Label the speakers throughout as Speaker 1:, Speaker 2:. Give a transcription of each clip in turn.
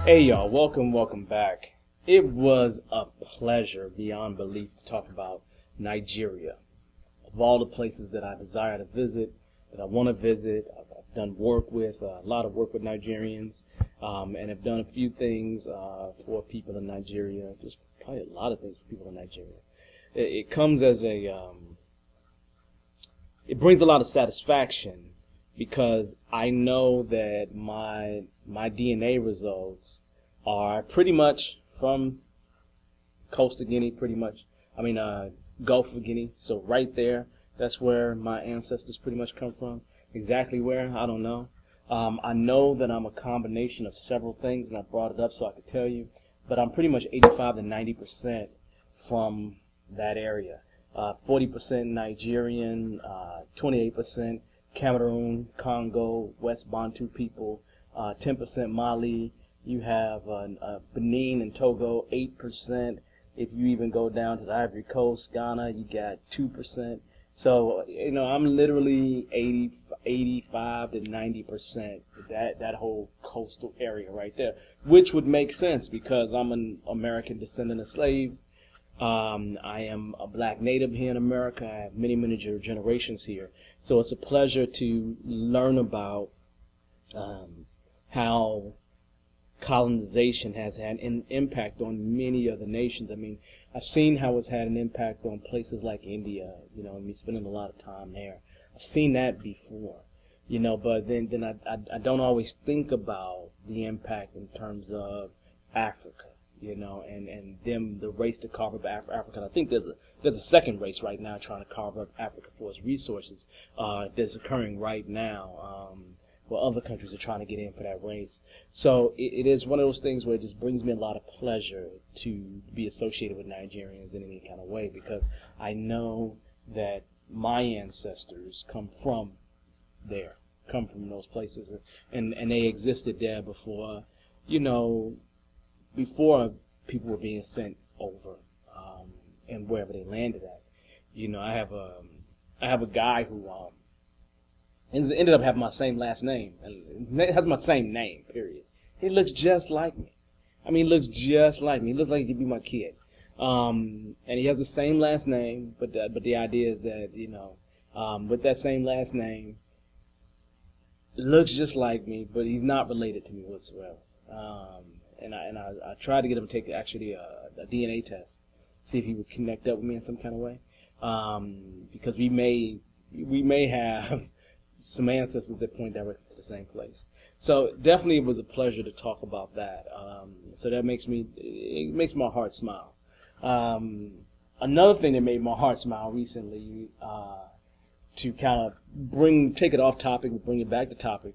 Speaker 1: Hey y'all, welcome back. It was a pleasure beyond belief to talk about Nigeria. Of all the places that I desire to visit, that I want to visit, I've done work with, a lot of work with Nigerians, and have done a few things for people in Nigeria, just probably a lot of things for people in Nigeria. It comes as it brings a lot of satisfaction because I know that my DNA results are pretty much from Coast of Guinea, Gulf of Guinea. So right there, that's where my ancestors pretty much come from. Exactly where, I don't know. I know that I'm a combination of several things, and I brought it up so I could tell you, but I'm pretty much 85 to 90% from that area. 40% Nigerian, 28% Cameroon, Congo, West Bantu people, 10% Mali. You have Benin and Togo, 8%. If you even go down to the Ivory Coast, Ghana, you got 2%. So, I'm literally 85 to 90%, that whole coastal area right there, which would make sense because I'm an American descendant of slaves. I am a black native here in America. I have many generations here. So it's a pleasure to learn about how colonization has had an impact on many other nations. I mean, I've seen how it's had an impact on places like India, me spending a lot of time there. I've seen that before, but then I don't always think about the impact in terms of Africa. And them, the race to carve up Africa. I think there's a second race right now trying to carve up Africa for its resources. That's occurring right now, where other countries are trying to get in for that race. So it is one of those things where it just brings me a lot of pleasure to be associated with Nigerians in any kind of way, because I know that my ancestors come from those places, and they existed there before, before people were being sent over, and wherever they landed at. I have a guy who ended up having my same last name, and has my same name, period. He looks just like me. He looks just like me. He looks like he could be my kid. And he has the same last name, but the idea is that, with that same last name, looks just like me, but he's not related to me whatsoever. And I tried to get him to take actually a DNA test, see if he would connect up with me in some kind of way, because we may have some ancestors that point directly to the same place. So definitely it was a pleasure to talk about that. So that makes my heart smile. Another thing that made my heart smile recently, to kind of take it off topic and bring it back to topic,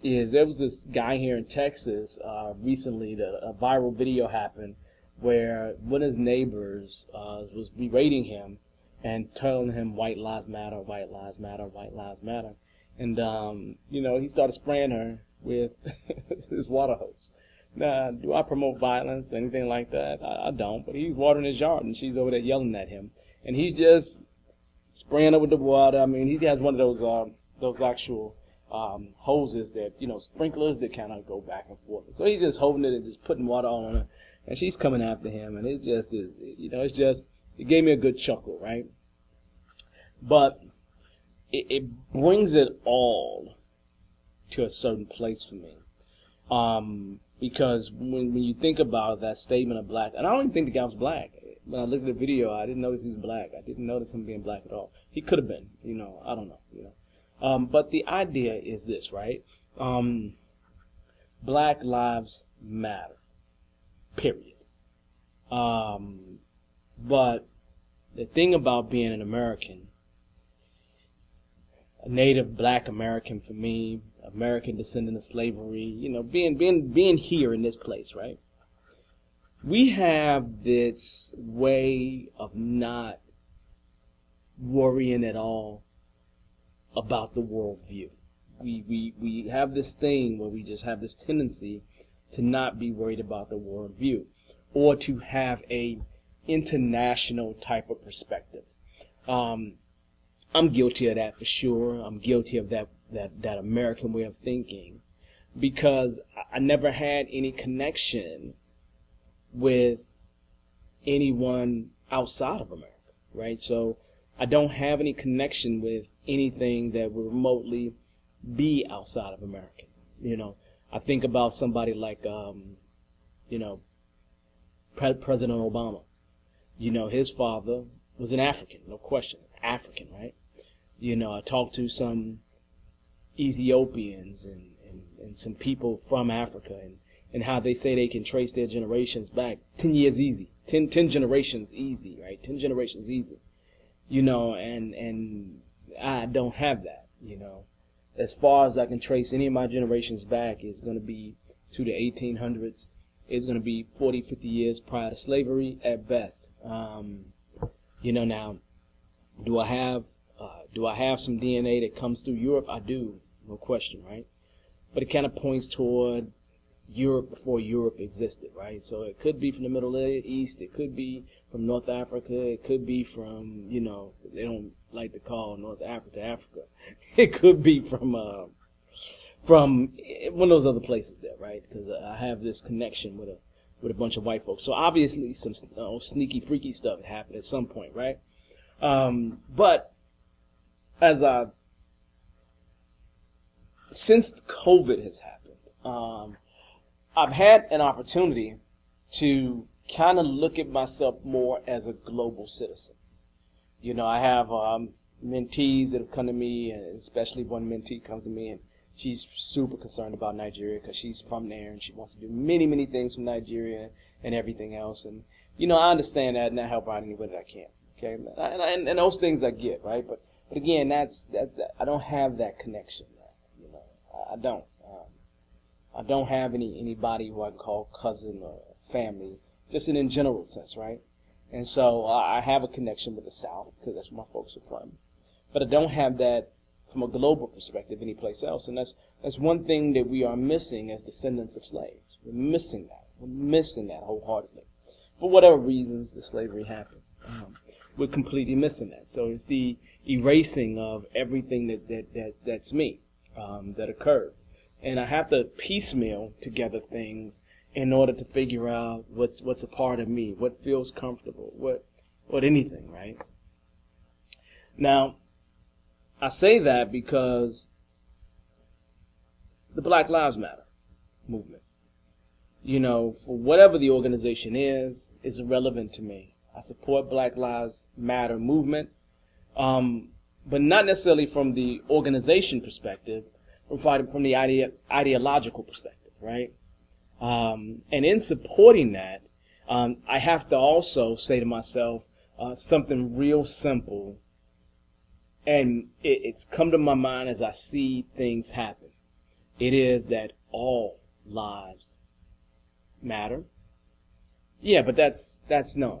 Speaker 1: is there was this guy here in Texas recently that a viral video happened where one of his neighbors was berating him and telling him white lives matter, white lives matter, white lives matter. And, he started spraying her with his water hose. Now, do I promote violence or anything like that? I don't, but he's watering his yard and she's over there yelling at him. And he's just spraying her with the water. He has one of those actual hoses that, sprinklers that kind of go back and forth. So he's just holding it and just putting water on her, and she's coming after him, and it just is, it gave me a good chuckle, right? But it brings it all to a certain place for me. Because when you think about that statement of black, and I don't even think the guy was black. When I looked at the video, I didn't notice he was black. I didn't notice him being black at all. He could have been, I don't know, but the idea is this, right? Black lives matter, period. But the thing about being an American, a native black American for me, American descendant of slavery, being here in this place, right? We have this way of not worrying at all about the worldview. We have this thing where we just have this tendency to not be worried about the worldview, or to have a international type of perspective. I'm guilty of that for sure. I'm guilty of that American way of thinking. because I never had any connection with anyone outside of America, right? So I don't have any connection with anything that would remotely be outside of America. I think about somebody like, President Obama. His father was an African, no question, African, right? I talked to some Ethiopians and some people from Africa and how they say they can trace their generations back 10 years easy, 10 generations easy, right? 10 generations easy, and I don't have that, As far as I can trace any of my generations back is going to be to the 1800s. It's going to be 40, 50 years prior to slavery at best. Now, do I have some DNA that comes through Europe? I do, no question, right? But it kind of points toward Europe before Europe existed, right? So it could be from the Middle East, it could be from North Africa, it could be from, they don't like to call North Africa Africa. It could be from one of those other places there, right? Because I have this connection with a bunch of white folks. So obviously some sneaky, freaky stuff happened at some point, right? But since COVID has happened, I've had an opportunity to kind of look at myself more as a global citizen. I have mentees that have come to me, and especially one mentee comes to me, and she's super concerned about Nigeria because she's from there and she wants to do many, many things from Nigeria and everything else. And, I understand that and I help out any way that I can. Okay. And those things I get, right? But again, I don't have that connection. I don't. I don't have anybody who I can call cousin or family, just in a general sense, right? And so I have a connection with the South because that's where my folks are from. But I don't have that from a global perspective anyplace else. And that's one thing that we are missing as descendants of slaves. We're missing that. We're missing that wholeheartedly. For whatever reasons the slavery happened. We're completely missing that. So it's the erasing of everything that's me, that occurred. And I have to piecemeal together things in order to figure out what's a part of me, what feels comfortable, what anything, right? Now, I say that because the Black Lives Matter movement, for whatever the organization is irrelevant to me. I support Black Lives Matter movement, but not necessarily from the organization perspective, from the ideological perspective, right? And in supporting that, I have to also say to myself something real simple, and it's come to my mind as I see things happen. It is that all lives matter. Yeah, but that's known.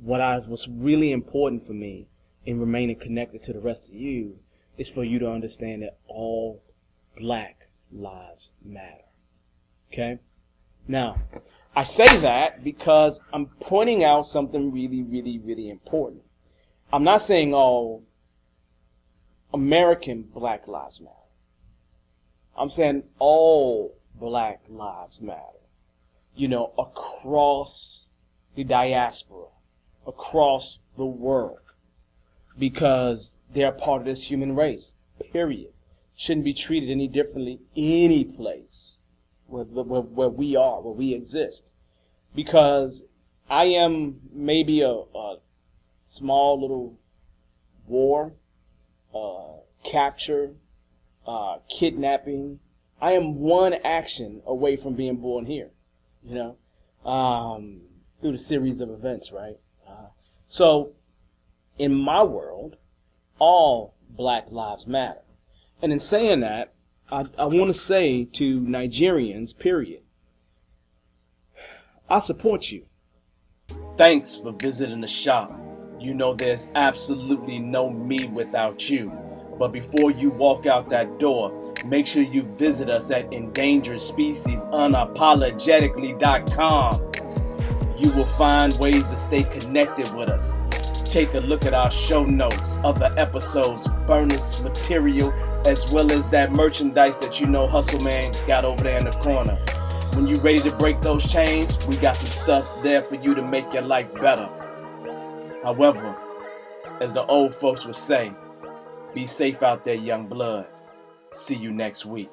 Speaker 1: What's really important for me in remaining connected to the rest of you is for you to understand that all Black lives matter. Okay? Now, I say that because I'm pointing out something really, really, really important. I'm not saying all American Black lives matter. I'm saying all Black lives matter. Across the diaspora, across the world. Because they're part of this human race, period. Shouldn't be treated any differently any place where we are, where we exist. Because I am maybe a small little war, capture, kidnapping. I am one action away from being born here, through the series of events, right? So, in my world, all Black lives matter. And in saying that, I want to say to Nigerians, period, I support you. Thanks for visiting the shop. There's absolutely no me without you. But before you walk out that door, make sure you visit us at Endangered Species Unapologetically.com. You will find ways to stay connected with us.
Speaker 2: Take a look at our show notes, other episodes, bonus material, as well as that merchandise that you know Hustle Man got over there in the corner. When you ready to break those chains, we got some stuff there for you to make your life better. However, as the old folks would say, be safe out there, young blood. See you next week.